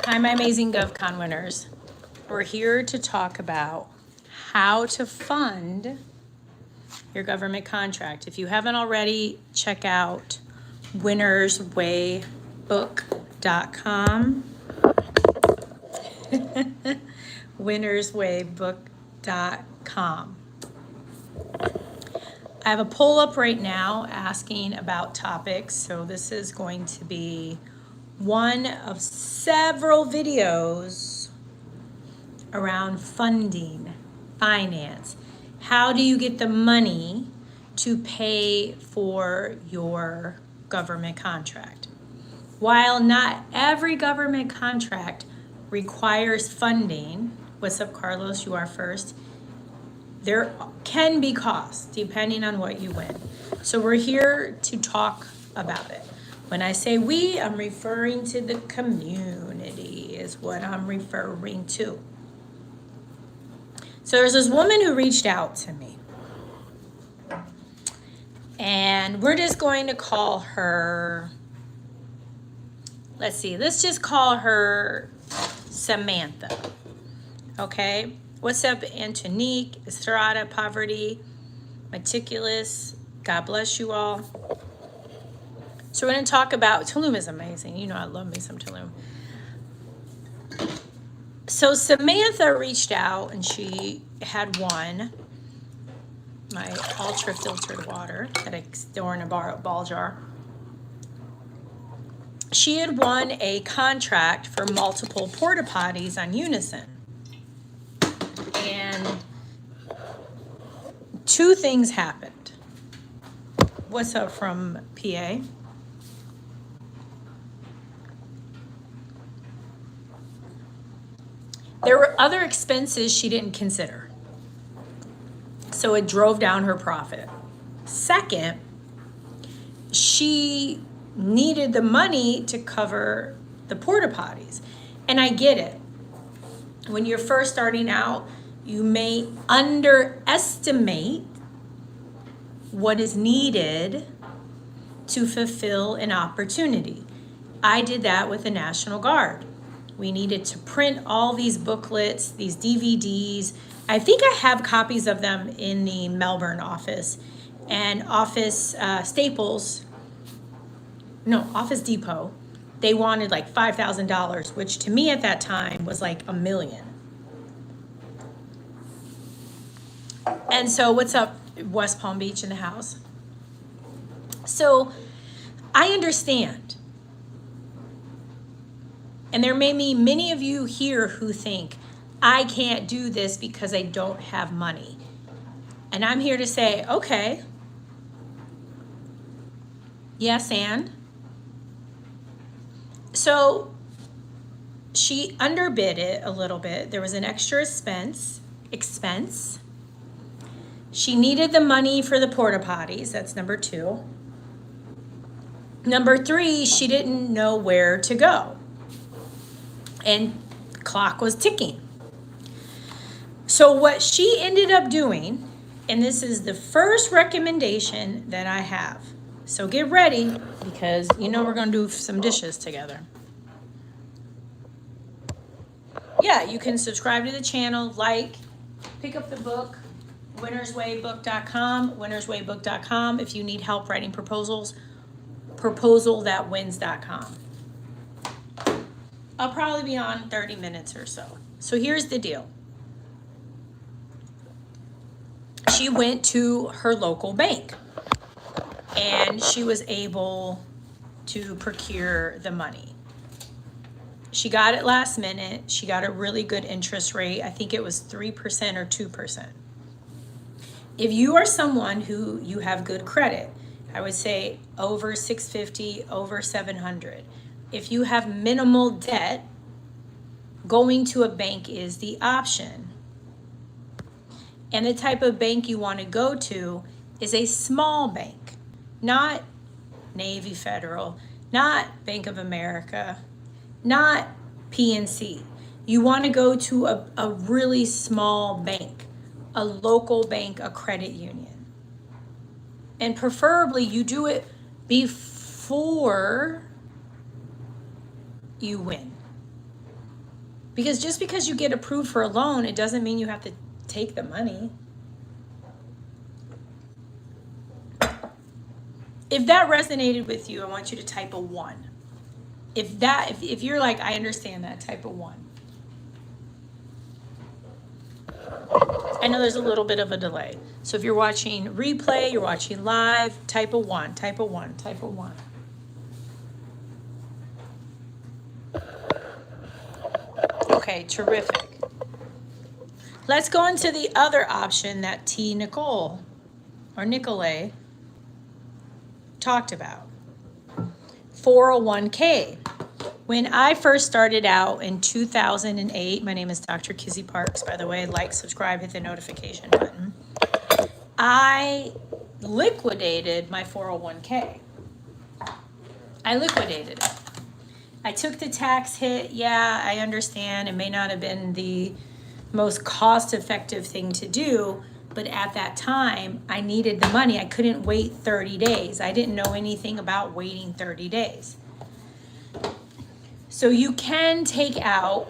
Hi, my amazing GovCon winners. We're here to talk about how to fund your government contract. If you haven't already, check out winnerswaybook.com. winnerswaybook.com. I have a poll up right now asking about topics, so this is going to be one of several videos around funding, finance. How do you get the money to pay for your government contract? While not every government contract requires funding, what's up, Carlos? You are first. There can be costs depending on what you win. So we're here to talk about it. When I say we, I'm referring to the community is what I'm referring to. So there's this woman who reached out to me. And we're just going to call her, let's just call her Samantha. Okay? What's up, Antonique, Estrada, Poverty, Meticulous? God bless you all. So we're going to talk about, Tulum is amazing. You know I love me some Tulum. So Samantha reached out and she had won my ultra filtered water that I store in a ball jar. She had won a contract for multiple porta potties on Unison. And two things happened. What's up from PA? There were other expenses she didn't consider. So it drove down her profit. Second, she needed the money to cover the porta potties. And I get it. When you're first starting out, you may underestimate what is needed to fulfill an opportunity. I did that with the National Guard. We needed to print all these booklets, these DVDs. I think I have copies of them in the Melbourne office and Office Office Depot. They wanted like $5,000, which to me at that time was like $1 million. And so what's up, West Palm Beach in the house? So I understand. And there may be many of you here who think, I can't do this because I don't have money. And I'm here to say, okay. Yes, and? So she underbid it a little bit. There was an extra expense. She needed the money for the porta potties. That's number 2. Number 3, she didn't know where to go. And the clock was ticking. So what she ended up doing, and this is the first recommendation that I have. So get ready because you know we're going to do some dishes together. Yeah, you can subscribe to the channel, pick up the book, winnerswaybook.com, winnerswaybook.com. If you need help writing proposals, proposalthatwins.com. I'll probably be on 30 minutes or so. So here's the deal. She went to her local bank and she was able to procure the money. She got it last minute. She got a really good interest rate. I think it was 3% or 2%. If you are someone who you have good credit, I would say over 650, over 700. If you have minimal debt, going to a bank is the option. And the type of bank you want to go to is a small bank, not Navy Federal, not Bank of America, not PNC. You want to go to a really small bank, a local bank, a credit union. And preferably you do it before you win. Because just because you get approved for a loan, it doesn't mean you have to take the money. If that resonated with you, I want you to type a 1. If you're like, I understand that, type a 1. I know there's a little bit of a delay. So if you're watching replay, you're watching live, type a 1, type a 1, type a 1. Okay, terrific. Let's go into the other option that T. Nicole or Nicolay talked about. 401k. When I first started out in 2008, my name is Dr. Kizzy Parks, by the way, like, subscribe, hit the notification button. I liquidated my 401k. I liquidated it. I took the tax hit. Yeah, I understand. It may not have been the most cost-effective thing to do, but at that time, I needed the money. I couldn't wait 30 days. I didn't know anything about waiting 30 days. So you can take out,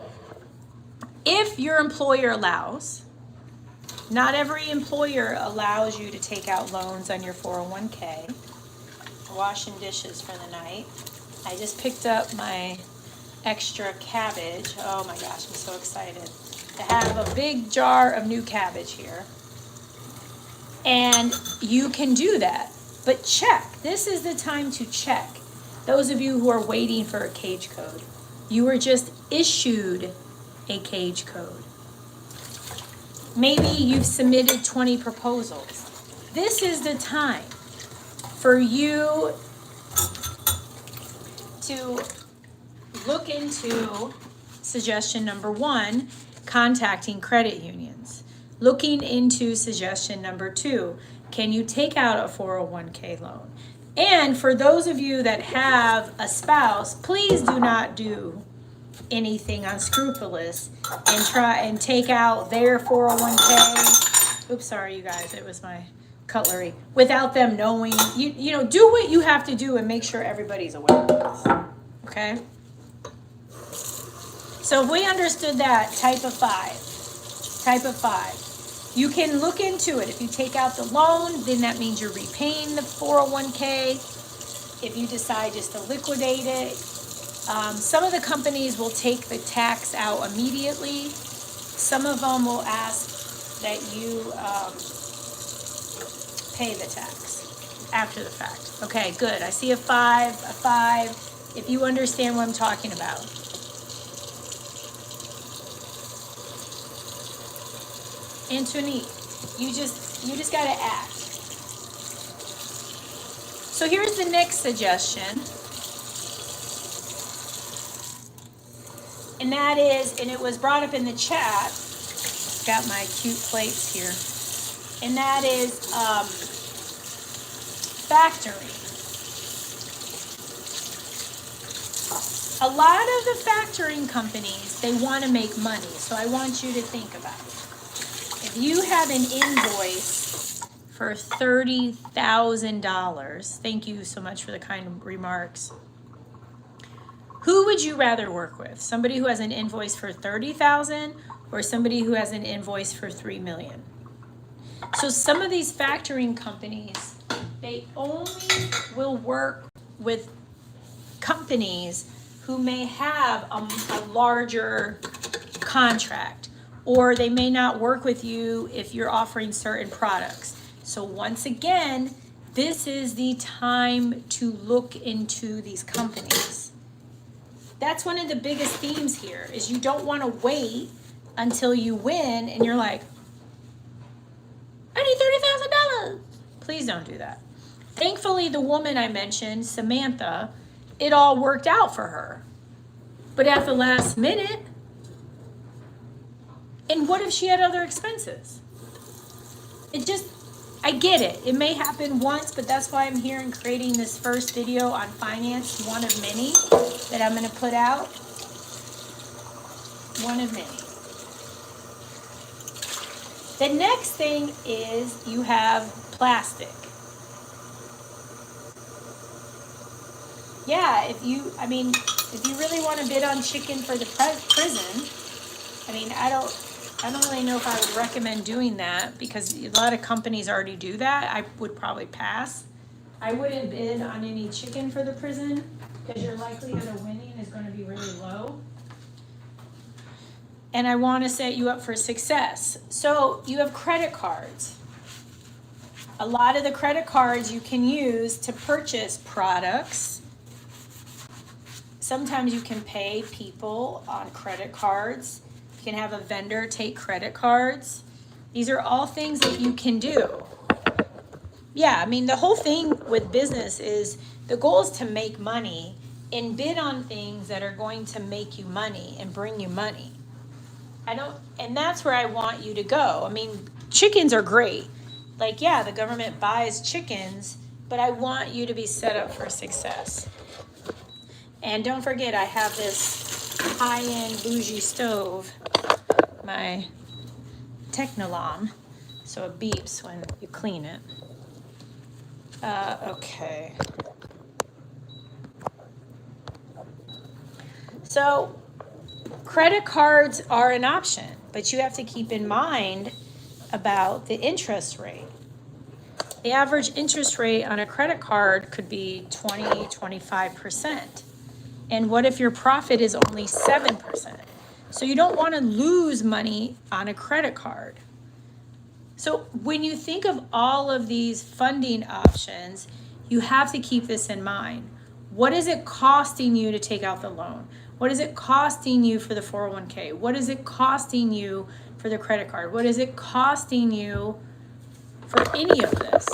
if your employer allows, not every employer allows you to take out loans on your 401k. Washing dishes for the night. I just picked up my extra cabbage. Oh my gosh, I'm so excited to have a big jar of new cabbage here. And you can do that, but check. This is the time to check. Those of you who are waiting for a cage code, you were just issued a cage code. Maybe you've submitted 20 proposals. This is the time for you to look into suggestion number 1, contacting credit unions. Looking into suggestion number 2, can you take out a 401k loan? And for those of you that have a spouse, please do not do anything unscrupulous and try and take out their 401k. Oops, sorry you guys, it was my cutlery. Without them knowing, you know, do what you have to do and make sure everybody's aware of this. Okay? So if we understood that, type of 5. Type of 5. You can look into it. If you take out the loan, then that means you're repaying the 401k. If you decide just to liquidate it, some of the companies will take the tax out immediately. Some of them will ask that you pay the tax after the fact. Okay, good. I see a 5, a 5. If you understand what I'm talking about. Antoinette, you just got to act. So here's the next suggestion. And that is, and it was brought up in the chat, got my cute plates here, and that is factoring. A lot of the factoring companies, they want to make money, so I want you to think about it. If you have an invoice for $30,000, thank you so much for the kind remarks. Who would you rather work with? Somebody who has an invoice for $30,000 or somebody who has an invoice for $3 million? So some of these factoring companies, they only will work with companies who may have a larger contract, or they may not work with you if you're offering certain products. So once again, this is the time to look into these companies. That's one of the biggest themes here, is you don't want to wait until you win and you're like, I need $30,000. Please don't do that. Thankfully, the woman I mentioned, Samantha, it all worked out for her. But at the last minute, and what if she had other expenses? I get it. It may happen once, but that's why I'm here and creating this first video on finance, one of many that I'm going to put out. One of many. The next thing is you have plastic. Yeah, if you really want to bid on chicken for the prison, I mean, I don't really know if I would recommend doing that because a lot of companies already do that. I would probably pass. I wouldn't bid on any chicken for the prison because your likelihood of winning is going to be really low. And I want to set you up for success. So you have credit cards. A lot of the credit cards you can use to purchase products. Sometimes you can pay people on credit cards. You can have a vendor take credit cards. These are all things that you can do. Yeah, I mean, the whole thing with business is the goal is to make money and bid on things that are going to make you money and bring you money. And that's where I want you to go. I mean, chickens are great. Like, yeah, the government buys chickens, but I want you to be set up for success. And don't forget, I have this high-end bougie stove, my Technolom, so it beeps when you clean it. Okay. So, credit cards are an option, but you have to keep in mind about the interest rate. The average interest rate on a credit card could be 20-25%. And what if your profit is only 7%? So you don't want to lose money on a credit card. So when you think of all of these funding options, you have to keep this in mind. What is it costing you to take out the loan? What is it costing you for the 401k? What is it costing you for the credit card? What is it costing you for any of this?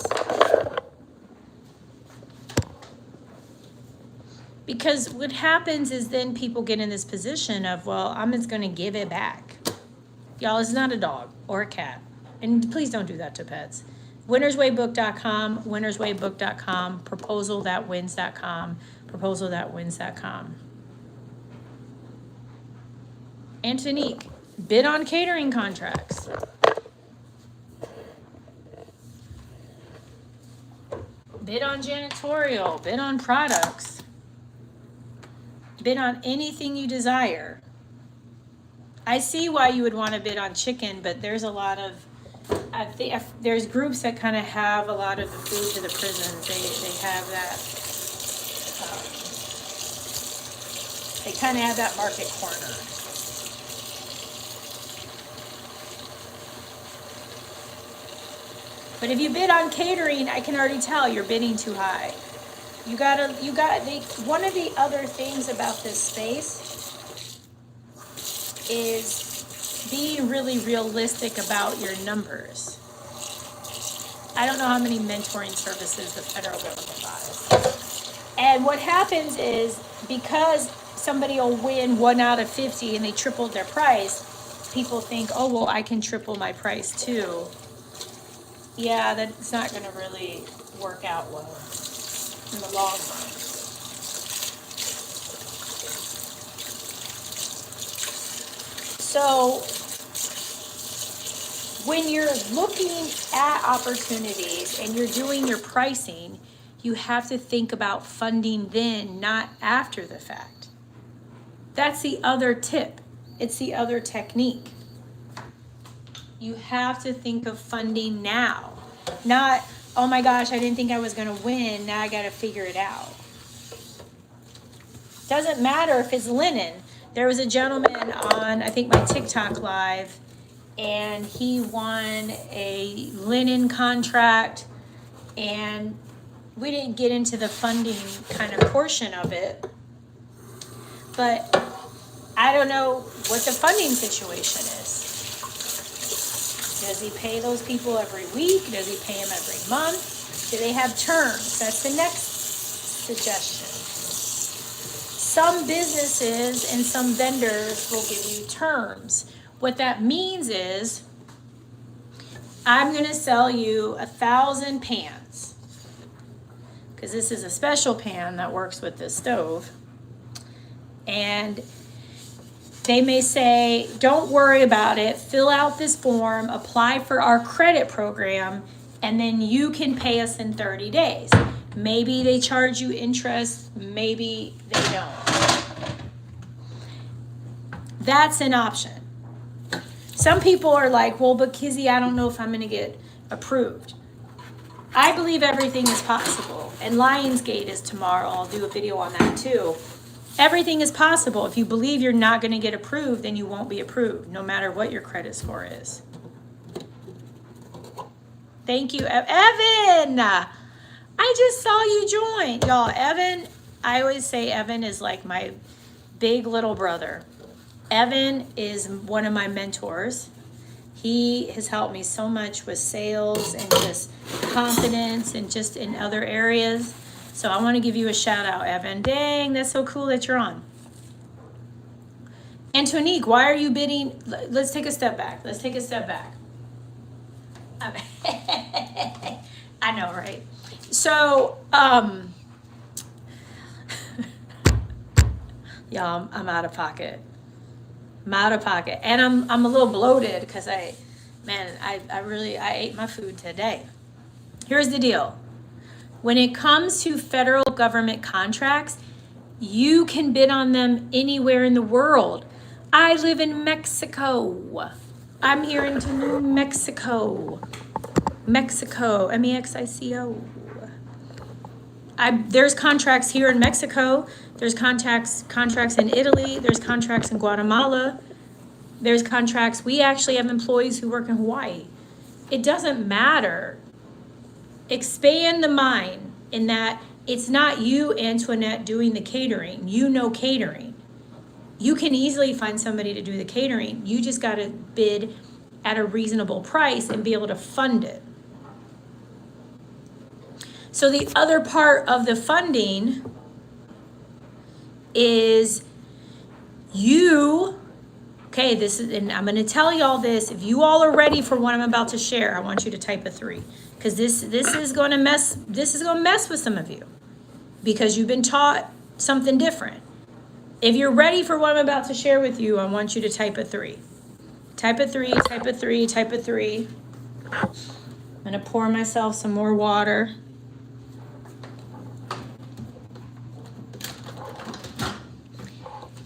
Because what happens is then people get in this position of, well, I'm just going to give it back. Y'all, it's not a dog or a cat. And please don't do that to pets. winnerswaybook.com, winnerswaybook.com, proposalthatwins.com, proposalthatwins.com. Antonique, bid on catering contracts. Bid on janitorial, bid on products. Bid on anything you desire. I see why you would want to bid on chicken, but there's a lot of, I think there's groups that kind of have a lot of the food to the prisons. They have that, they kind of have that market corner. But if you bid on catering, I can already tell you're bidding too high. One of the other things about this space is being really realistic about your numbers. I don't know how many mentoring services the federal government buys. And what happens is because somebody will win 1 out of 50 and they tripled their price, people think, oh, well, I can triple my price too. Yeah, that's not going to really work out well in the long run. So when you're looking at opportunities and you're doing your pricing, you have to think about funding then, not after the fact. That's the other tip. It's the other technique. You have to think of funding now, not, oh my gosh, I didn't think I was going to win. Now I got to figure it out. Doesn't matter if it's linen. There was a gentleman on, I think, my TikTok live, and he won a linen contract, and we didn't get into the funding kind of portion of it, but I don't know what the funding situation is. Does he pay those people every week? Does he pay them every month? Do they have terms? That's the next suggestion. Some businesses and some vendors will give you terms. What that means is, I'm going to sell you 1,000 pans, because this is a special pan that works with this stove. And they may say, don't worry about it, fill out this form, apply for our credit program, and then you can pay us in 30 days. Maybe they charge you interest, maybe they don't. That's an option. Some people are like, well, but Kizzy, I don't know if I'm going to get approved. I believe everything is possible. And Lionsgate is tomorrow. I'll do a video on that too. Everything is possible. If you believe you're not going to get approved, then you won't be approved, no matter what your credit score is. Thank you, Evan. I just saw you join. Y'all, Evan, I always say Evan is like my big little brother. Evan is one of my mentors. He has helped me so much with sales and just confidence and just in other areas. So I want to give you a shout out, Evan. Dang, that's so cool that you're on. Antonique, why are you bidding? Let's take a step back. Let's take a step back. I know, right? So, y'all, I'm out of pocket. I'm out of pocket. And I'm a little bloated because I ate my food today. Here's the deal. When it comes to federal government contracts, you can bid on them anywhere in the world. I live in Mexico. I'm here in New Mexico. Mexico, Mexico. There's contracts here in Mexico. There's contracts in Italy. There's contracts in Guatemala. There's contracts. We actually have employees who work in Hawaii. It doesn't matter. Expand the mind in that it's not you, Antoinette, doing the catering. You know catering. You can easily find somebody to do the catering. You just got to bid at a reasonable price and be able to fund it. So the other part of the funding is and I'm going to tell y'all this. If you all are ready for what I'm about to share, I want you to type a 3. Because this is going to mess with some of you. Because you've been taught something different. If you're ready for what I'm about to share with you, I want you to type a 3. Type a 3, type a 3, type a 3. I'm going to pour myself some more water.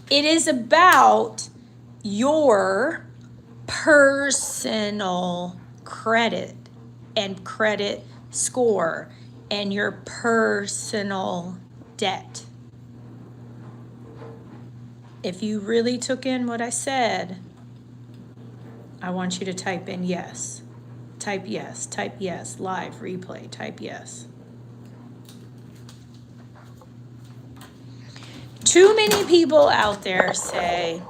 It is about your personal credit and credit score and your personal debt. If you really took in what I said, I want you to type in yes. Type yes, live, replay, type yes. Too many people out there say,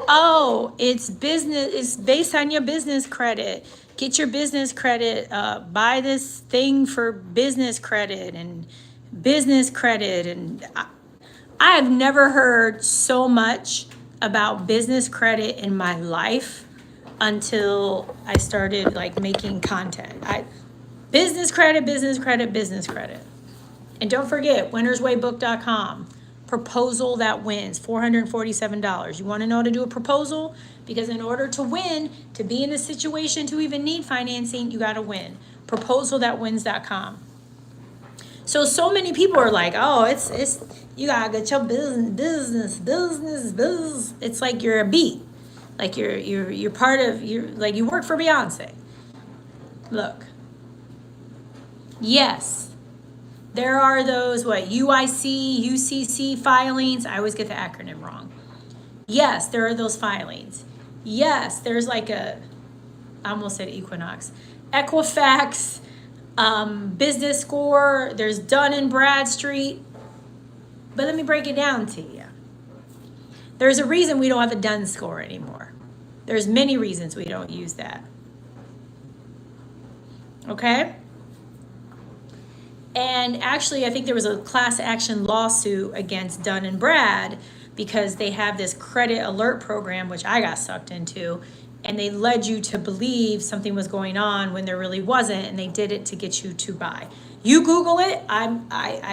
oh, it's business, it's based on your business credit. Get your business credit, buy this thing for business credit. And I have never heard so much about business credit in my life until I started making content. Business credit. And don't forget, winnerswaybook.com. Proposal that wins, $447. You want to know how to do a proposal? Because in order to win, to be in a situation to even need financing, you got to win. Proposalthatwins.com. So many people are like, oh, it's you got to get your business. It's like you're a beat. Like you're part of, you work for Beyonce. Look. Yes. There are those, UIC, UCC filings. I always get the acronym wrong. Yes, there are those filings. Yes, there's I almost said Equinox. Equifax, business score, there's Dun & Bradstreet. But let me break it down to you. There's a reason we don't have a Dun score anymore. There's many reasons we don't use that. Okay? And actually, I think there was a class action lawsuit against Dun & Brad because they have this credit alert program, which I got sucked into, and they led you to believe something was going on when there really wasn't, and they did it to get you to buy. You Google it.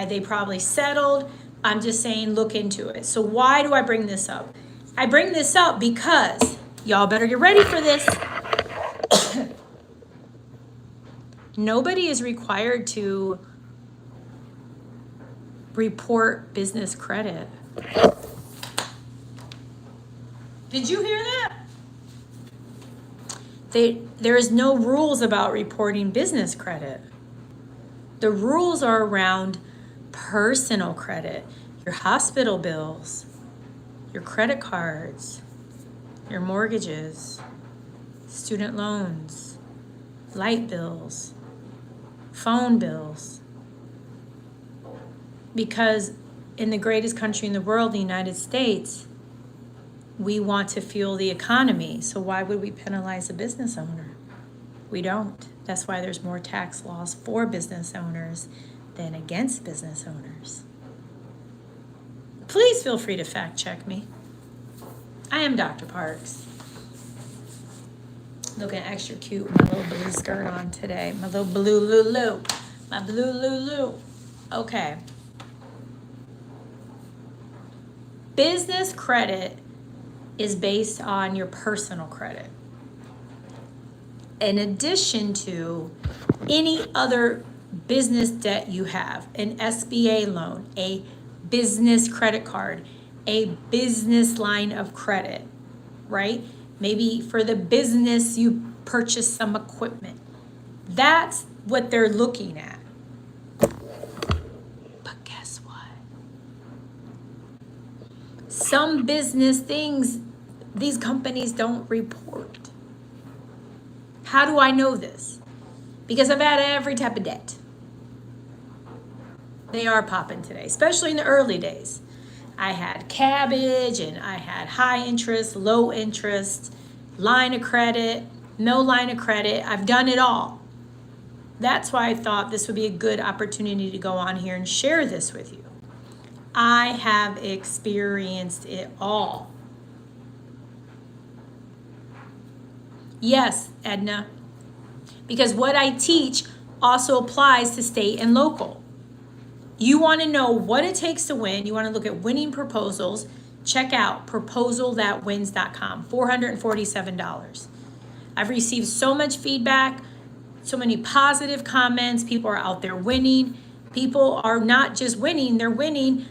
They probably settled. I'm just saying, look into it. So why do I bring this up? I bring this up because y'all better get ready for this. Nobody is required to report business credit. Did you hear that? There is no rules about reporting business credit. The rules are around personal credit, your hospital bills, your credit cards, your mortgages, student loans, light bills, phone bills. Because in the greatest country in the world, the United States, we want to fuel the economy. So why would we penalize a business owner? We don't. That's why there's more tax laws for business owners than against business owners. Please feel free to fact check me. I am Dr. Parks. Looking extra cute with my little blue skirt on today. My little blue Lulu. My blue Lulu. Okay. Business credit is based on your personal credit. In addition to any other business debt you have, an SBA loan, a business credit card, a business line of credit, right? Maybe for the business you purchase some equipment. That's what they're looking at. But guess what? Some business things these companies don't report. How do I know this? Because I've had every type of debt. They are popping today, especially in the early days. I had cabbage and I had high interest, low interest, line of credit, no line of credit. I've done it all. That's why I thought this would be a good opportunity to go on here and share this with you. I have experienced it all. Yes, Edna, because what I teach also applies to state and local. You want to know what it takes to win. You want to look at winning proposals. Check out proposalthatwins.com, $447. I've received so much feedback, so many positive comments. People are out there winning. People are not just winning, they're winning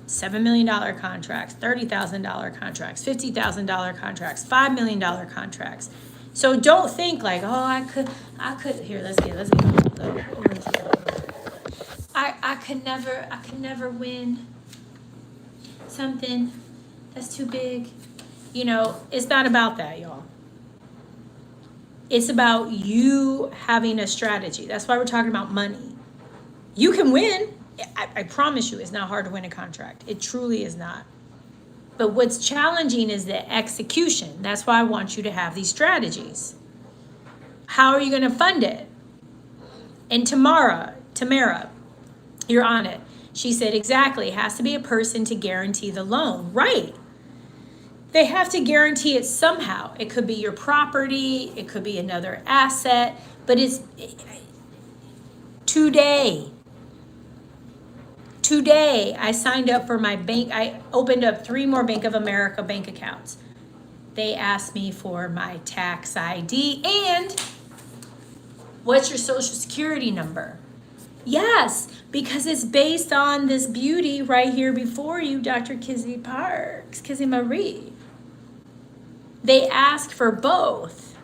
$7 million contracts, $30,000 contracts, $50,000 contracts, $5 million contracts. So don't think like, oh, I could, here, let's get. I could never win something that's too big. You know, it's not about that, y'all. It's about you having a strategy. That's why we're talking about money. You can win. I promise you, it's not hard to win a contract. It truly is not. But what's challenging is the execution. That's why I want you to have these strategies. How are you going to fund it? And Tamara, you're on it. She said, exactly, it has to be a person to guarantee the loan. Right. They have to guarantee it somehow. It could be your property. It could be another asset. But it's today. Today, I signed up for my bank. I opened up 3 more Bank of America bank accounts. They asked me for my tax ID and what's your social security number? Yes, because it's based on this beauty right here before you, Dr. Kizzy Parks, Kizzy Marie. They ask for both.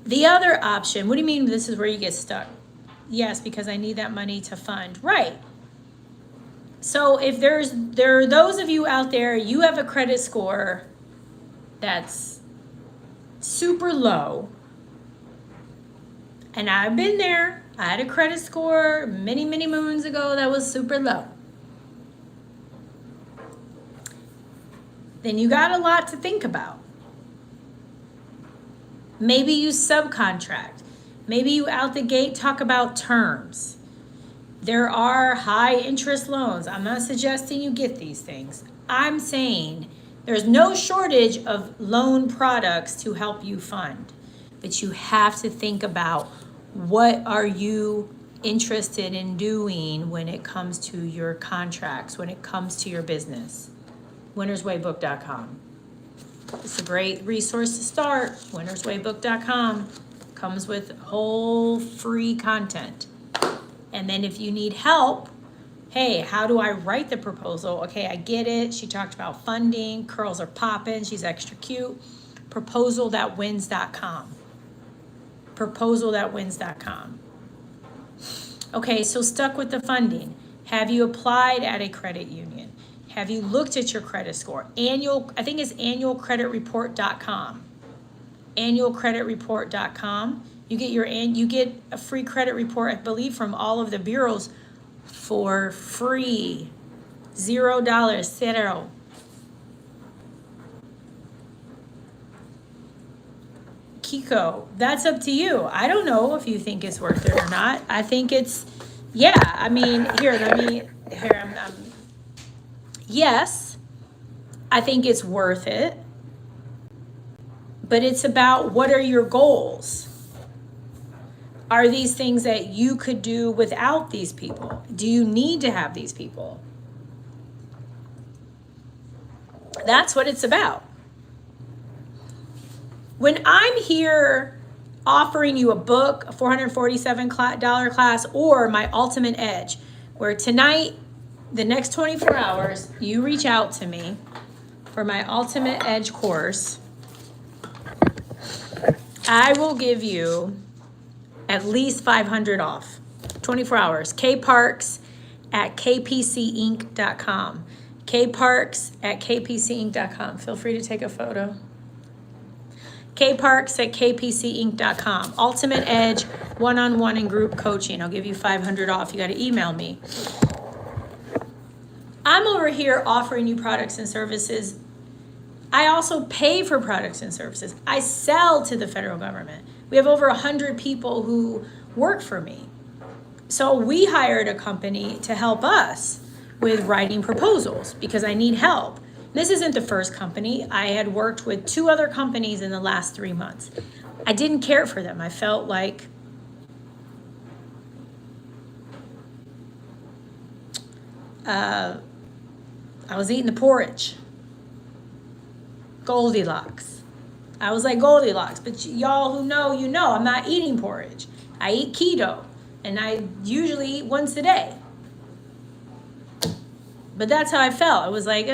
The other option, what do you mean this is where you get stuck? Yes, because I need that money to fund. Right. So if there are those of you out there, you have a credit score that's super low. And I've been there. I had a credit score many, many moons ago that was super low. Then you got a lot to think about. Maybe you subcontract. Maybe you out the gate talk about terms. There are high interest loans. I'm not suggesting you get these things. I'm saying there's no shortage of loan products to help you fund. But you have to think about what are you interested in doing when it comes to your contracts, when it comes to your business. winnerswaybook.com. It's a great resource to start. winnerswaybook.com comes with whole free content. And then if you need help, Hey, how do I write the proposal? Okay, I get it. She talked about funding, curls are popping, she's extra cute. Proposal.wins.com. Proposal.wins.com. Okay, so stuck with the funding. Have you applied at a credit union? Have you looked at your credit score? I think it's annualcreditreport.com. Annualcreditreport.com. You get a free credit report, I believe, from all of the bureaus for free. $0, zero. Kiko, that's up to you. I don't know if you think it's worth it or not. I think it's, yeah, I mean, yes, I think it's worth it. But it's about, what are your goals? Are these things that you could do without these people? Do you need to have these people? That's what it's about. When I'm here offering you a book, a $447 class, or my Ultimate Edge, where tonight, the next 24 hours, you reach out to me for my Ultimate Edge course, I will give you at least $500 off. 24 hours. kparks at kpcinc.com. kparks at kpcinc.com. Feel free to take a photo. kparks at kpcinc.com. Ultimate Edge, one-on-one and group coaching. I'll give you $500 off. You got to email me. I'm over here offering you products and services. I also pay for products and services. I sell to the federal government. We have over 100 people who work for me. So we hired a company to help us with writing proposals because I need help. This isn't the first company. I had worked with 2 other companies in the last 3 months. I didn't care for them. I felt like I was eating the porridge. Goldilocks. I was like Goldilocks, but y'all who know, you know, I'm not eating porridge. I eat keto, and I usually eat once a day. But that's how I felt. I was like,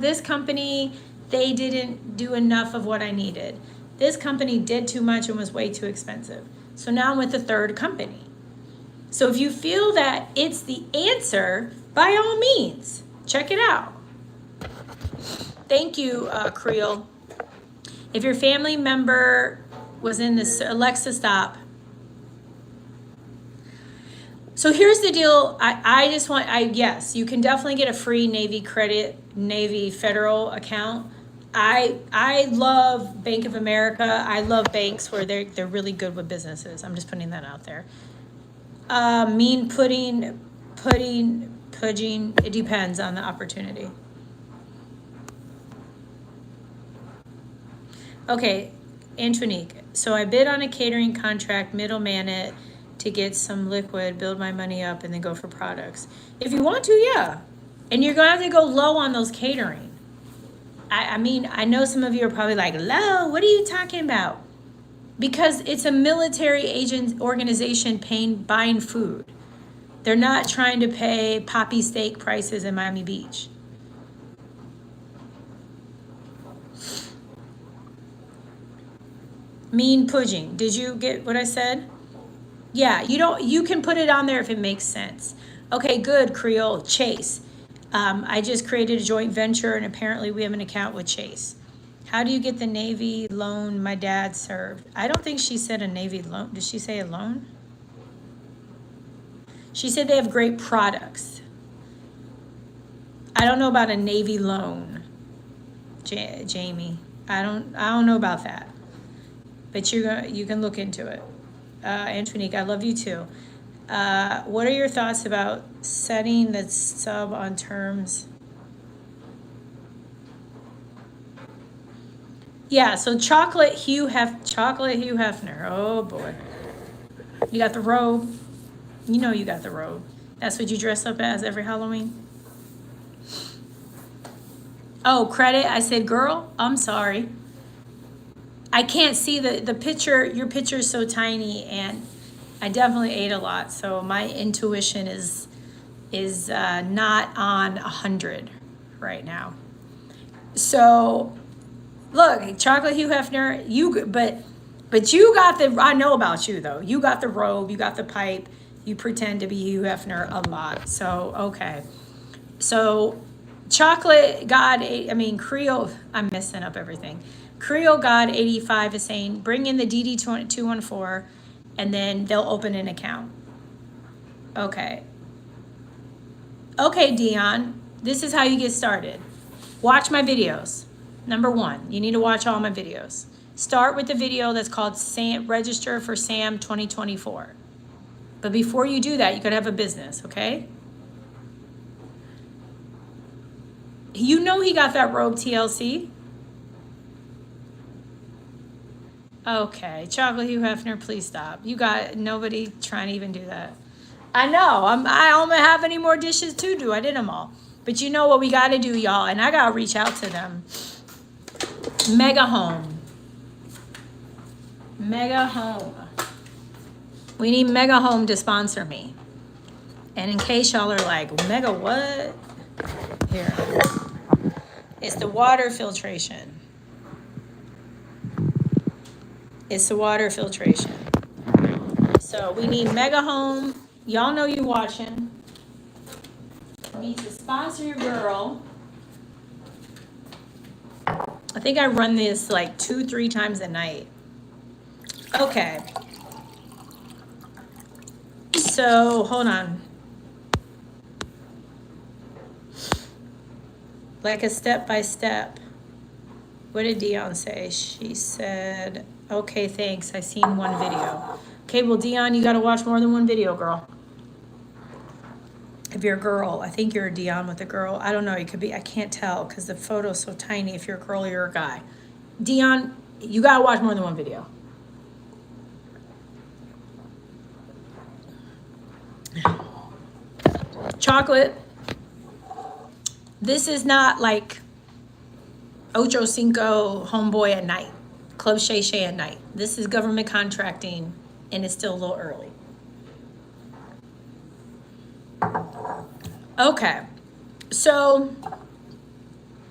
this company, they didn't do enough of what I needed. This company did too much and was way too expensive. So now I'm with the 3rd company. So if you feel that it's the answer, by all means, check it out. Thank you, Creel. If your family member was in this, Alexa, stop. So here's the deal. Yes, you can definitely get a free Navy federal account. I love Bank of America. I love banks where they're really good with businesses. I'm just putting that out there. Pudding, it depends on the opportunity. Okay, Antonique. So I bid on a catering contract, middleman it to get some liquid, build my money up, and then go for products. If you want to, yeah. And you're going to have to go low on those catering. I mean, I know some of you are probably like, low, what are you talking about? Because it's a military agent organization buying food. They're not trying to pay poppy steak prices in Miami Beach. Mean pudding. Did you get what I said? Yeah, you can put it on there if it makes sense. Okay, good, Creole. Chase. I just created a joint venture and apparently we have an account with Chase. How do you get the Navy loan my dad served? I don't think she said a Navy loan. Did she say a loan? She said they have great products. I don't know about a Navy loan, Jamie. I don't know about that. But you can look into it. Antonique, I love you too. What are your thoughts about setting the sub on terms? Yeah, so chocolate Hugh Hefner. Oh boy. You got the robe. You know you got the robe. That's what you dress up as every Halloween. Oh, credit. I said, girl, I'm sorry. I can't see the picture. Your picture is so tiny, and I definitely ate a lot. So my intuition is is not on 100 right now. So look, Chocolate Hugh Hefner, but you got the, I know about you though. You got the robe, you got the pipe, you pretend to be Hugh Hefner a lot. So, okay. So, Chocolate God, I mean, Creole, I'm messing up everything. Creole God 85 is saying, bring in the DD214 and then they'll open an account. Okay. Okay, Dion, this is how you get started. Watch my videos. Number one, you need to watch all my videos. Start with the video that's called Register for SAM 2024. But before you do that, you gotta have a business, okay? You know he got that robe, TLC. Okay, Chocolate Hugh Hefner, please stop. You got nobody trying to even do that. I know, I don't have any more dishes to do. I did them all. But you know what we gotta do, y'all, and I gotta reach out to them. Mega Home. Mega Home. We need Mega Home to sponsor me. And in case y'all are like, Mega what? Here. It's the water filtration. It's the water filtration. So we need Mega Home. Y'all know you watching. You need to sponsor your girl. I think I run this like 2-3 times a night. Okay. So hold on. Like a step by step. What did Dion say? She said, okay, thanks. I seen one video. Okay, well, Dion, you got to watch more than one video, girl. If you're a girl, I think you're a Dion with a girl. I don't know. You could be, I can't tell because the photo's so tiny if you're a girl or you're a guy. Dion, you got to watch more than one video. Chocolate. This is not like Ocho Cinco homeboy at night, Club Shay Shay at night. This is government contracting and it's still a little early. Okay, so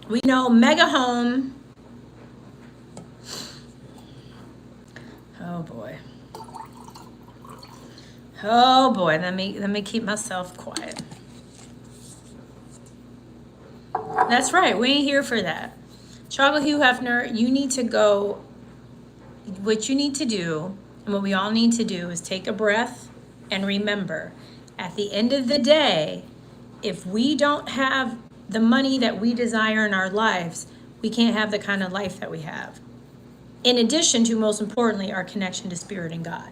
we know Mega Home. Oh boy. Oh boy, let me keep myself quiet. That's right, we ain't here for that. Chocolate Hugh Hefner, you need to go, what you need to do, and what we all need to do is take a breath and remember, at the end of the day, if we don't have the money that we desire in our lives, we can't have the kind of life that we have. In addition to, most importantly, our connection to Spirit and God.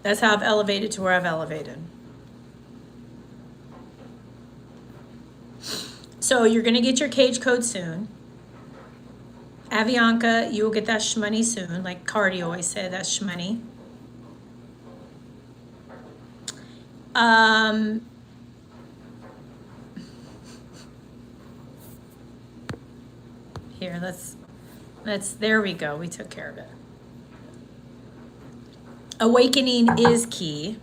That's how I've elevated to where I've elevated. So you're going to get your cage code soon. Avianca, you will get that shmoney soon. Like Cardi always said, that's shmoney. Here, let's, there we go. We took care of it. Awakening is key.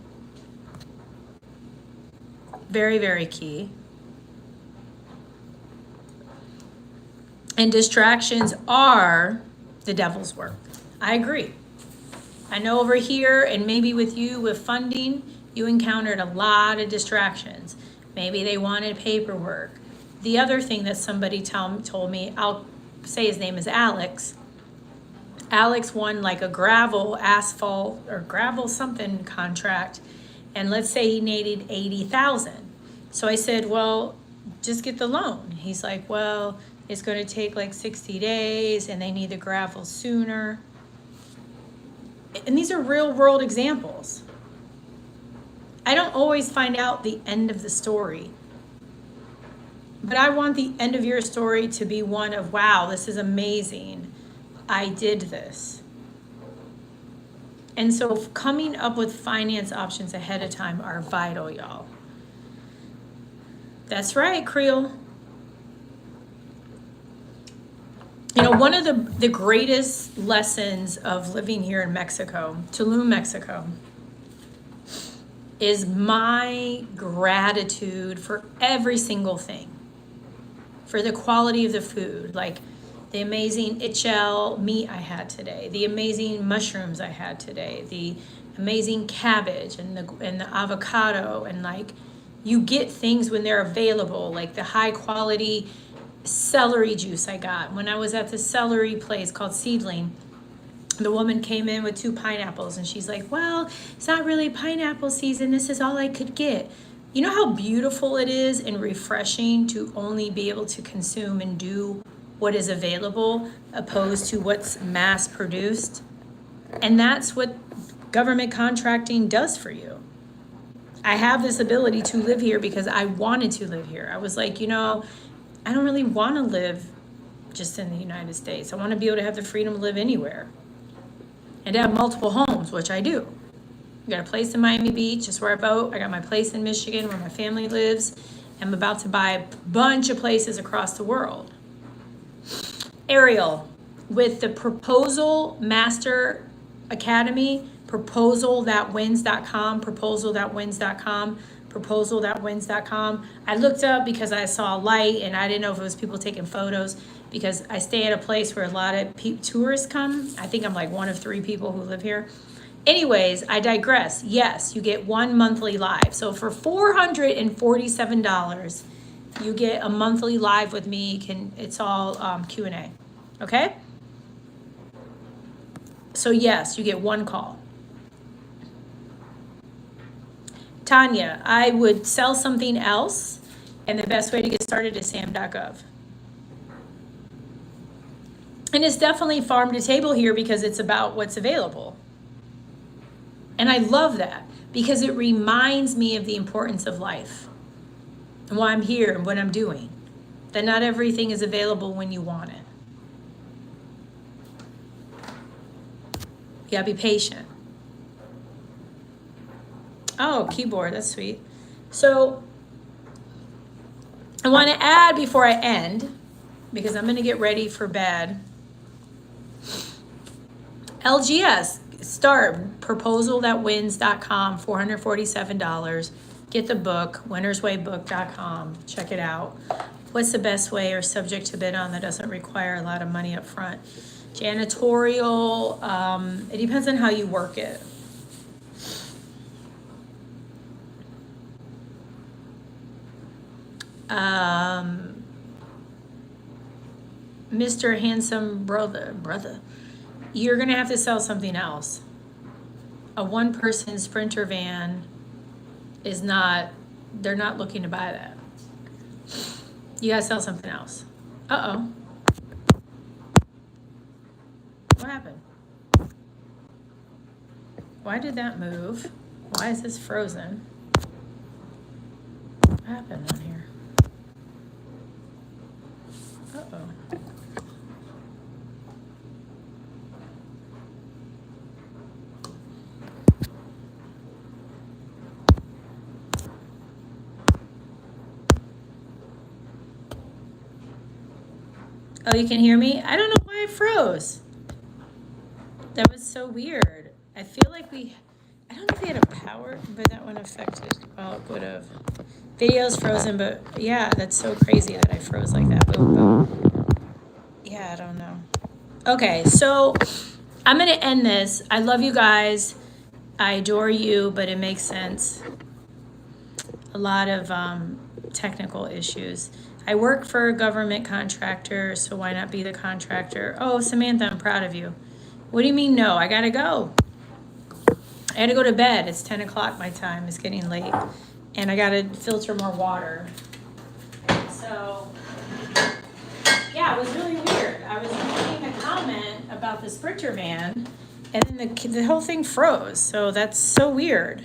Very, very key. And distractions are the devil's work. I agree. I know over here and maybe with you with funding, you encountered a lot of distractions. Maybe they wanted paperwork. The other thing that somebody told me, I'll say his name is Alex. Alex won like a gravel asphalt or gravel something contract. And let's say he needed 80,000. So I said, well, just get the loan. He's like, well, it's going to take like 60 days and they need the gravel sooner. And these are real world examples. I don't always find out the end of the story. But I want the end of your story to be one of, wow, this is amazing. I did this. And so coming up with finance options ahead of time are vital, y'all. That's right, Creole. You know, one of the greatest lessons of living here in Mexico, Tulum, Mexico, is my gratitude for every single thing. For the quality of the food, like the amazing ichel meat I had today, the amazing mushrooms I had today, the amazing cabbage and the avocado, and like you get things when they're available, like the high quality celery juice I got when I was at the celery place called Seedling. The woman came in with 2 pineapples and she's like, well, it's not really pineapple season. This is all I could get. You know how beautiful it is and refreshing to only be able to consume and do what is available opposed to what's mass produced? And that's what government contracting does for you. I have this ability to live here because I wanted to live here. I was like, I don't really want to live just in the United States. I want to be able to have the freedom to live anywhere and to have multiple homes, which I do. I got a place in Miami Beach, just where I vote. I got my place in Michigan where my family lives. I'm about to buy a bunch of places across the world. Ariel, with the Proposal Master Academy, proposalthatwins.com, proposalthatwins.com. I looked up because I saw a light and I didn't know if it was people taking photos, because I stay at a place where a lot of tourists come. I think I'm like one of 3 people who live here. Anyways, I digress. Yes, you get 1 monthly live. So for $447, you get a monthly live with me. It's all Q&A. Okay? So yes, you get 1 call. Tanya, I would sell something else, and the best way to get started is sam.gov. And it's definitely farm to table here because it's about what's available. And I love that because it reminds me of the importance of life and why I'm here and what I'm doing. That not everything is available when you want it. You gotta be patient. Oh, keyboard, that's sweet. So I want to add before I end, because I'm going to get ready for bed. LGS, start proposalthatwins.com, $447. Get the book, winnerswaybook.com. Check it out. What's the best way or subject to bid on that doesn't require a lot of money up front? Janitorial, it depends on how you work it. Mr. Handsome brother, you're gonna have to sell something else. A 1-person Sprinter van is not, they're not looking to buy that. You gotta sell something else. Uh-oh. What happened? Why did that move? Why is this frozen? What happened on here? Uh-oh. Oh, you can hear me? I don't know why it froze. That was so weird. I feel like I don't know if we had a power, but that one affected. Well, it would have. Video's frozen, but yeah, that's so crazy that I froze like that. Boom, boom. Yeah, I don't know. Okay, so I'm going to end this. I love you guys. I adore you, but it makes sense. A lot of technical issues. I work for a government contractor, so why not be the contractor? Oh, Samantha, I'm proud of you. What do you mean no? I got to go. I had to go to bed. It's 10 o'clock my time. It's getting late. And I got to filter more water. So, yeah, it was really weird. I was making a comment about the Sprinter van, and then the whole thing froze. So that's so weird.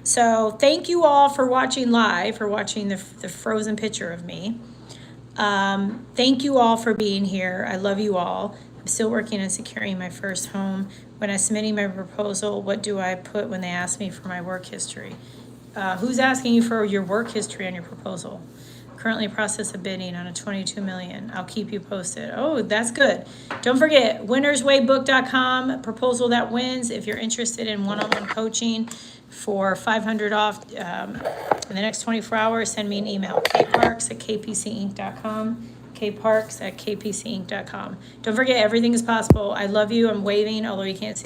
So thank you all for watching live, for watching the frozen picture of me. Thank you all for being here. I love you all. I'm still working on securing my first home. When I'm submitting my proposal, what do I put when they ask me for my work history? Who's asking you for your work history on your proposal? currently process of bidding on a 22 million. I'll keep you posted. Oh, that's good. Don't forget, winnerswaybook.com, proposal that wins. If you're interested in one-on-one coaching for 500 off in the next 24 hours, send me an email, kparks@kpcinc.com, kparks@kpcinc.com. Don't forget, everything is possible. I love you. I'm waving, although you can't see.